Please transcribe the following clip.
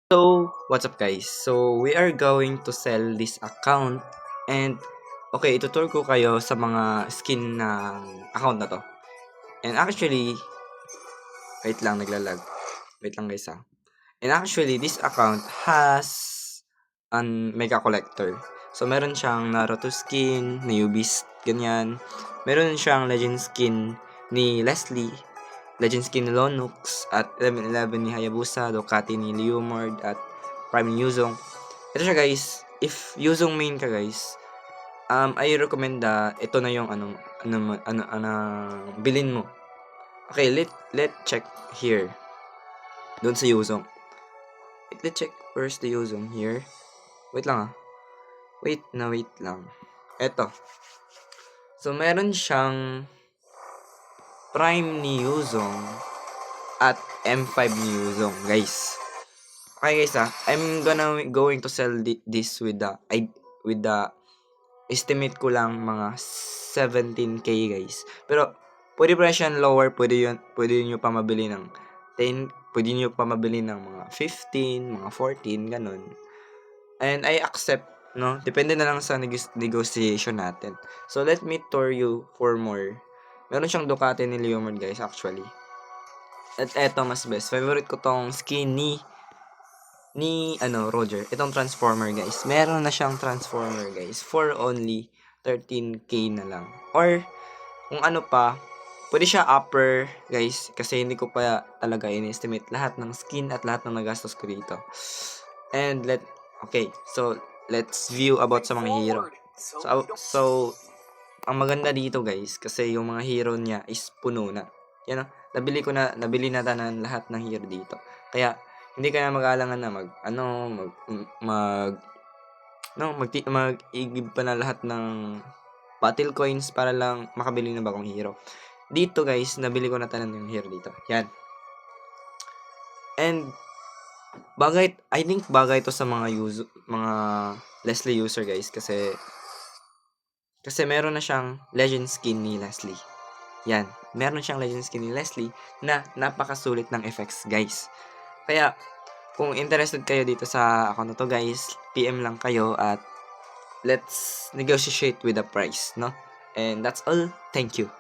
So, what's up guys? So, we are going to sell this account and okay, itutur ko kayo sa mga skin ng account na to. And actually, wait lang, naglalag. Wait lang guys. And actually, this account has an mega collector. So, meron siyang Naruto skin, Newbeast, ganyan. Meron siyang legend skin ni Leslie, legend skin ni Lonux, at 1111 ni Hayabusa, Ducati ni Leomord, at Prime ni Yuzong. Ito siya guys, if Yuzong main ka guys, I recommend ito na yung bilin mo. Okay, let check here. Doon sa Yuzong. Let's check first the Yuzong here. Wait lang Wait lang. Eto. So, meron siyang Prime ni Yuzong at M5 ni Yuzong, guys. Okay guys I'm going to sell this with the estimate ko lang mga 17k guys. Pero pwede pa siya lower, pwede niyo pa mabili ng 10, pwede niyo pa mabili ng mga 15, mga 14 ganun. And I accept, no? Depende na lang sa negotiation natin. So let me tour you for more. Meron siyang Ducati ni Leomord guys actually. At eto mas best. Favorite ko tong skin ni Roger. Itong Transformer guys. Meron na siyang Transformer guys for only 13k na lang. Or kung ano pa, pwede siya upper guys kasi hindi ko pa talaga in-estimate lahat ng skin at lahat ng nagastos ko dito. And so let's view about sa mga hero. So ang maganda dito guys kasi yung mga hero niya is puno na. Yan nabili na tanan lahat ng hero dito. Kaya hindi ka na mag-aalangan na mag-igib pa na lahat ng battle coins para lang makabili ng bagong hero. Dito guys, nabili ko na tanan yung hero dito. Yan. And I think bagay to sa mga Leslie user guys kasi meron na siyang legend skin ni Leslie. Yan, meron siyang legend skin ni Leslie na napakasulit ng effects guys. Kaya kung interested kayo dito sa account na to guys, PM lang kayo at let's negotiate with the price, no? And that's all. Thank you.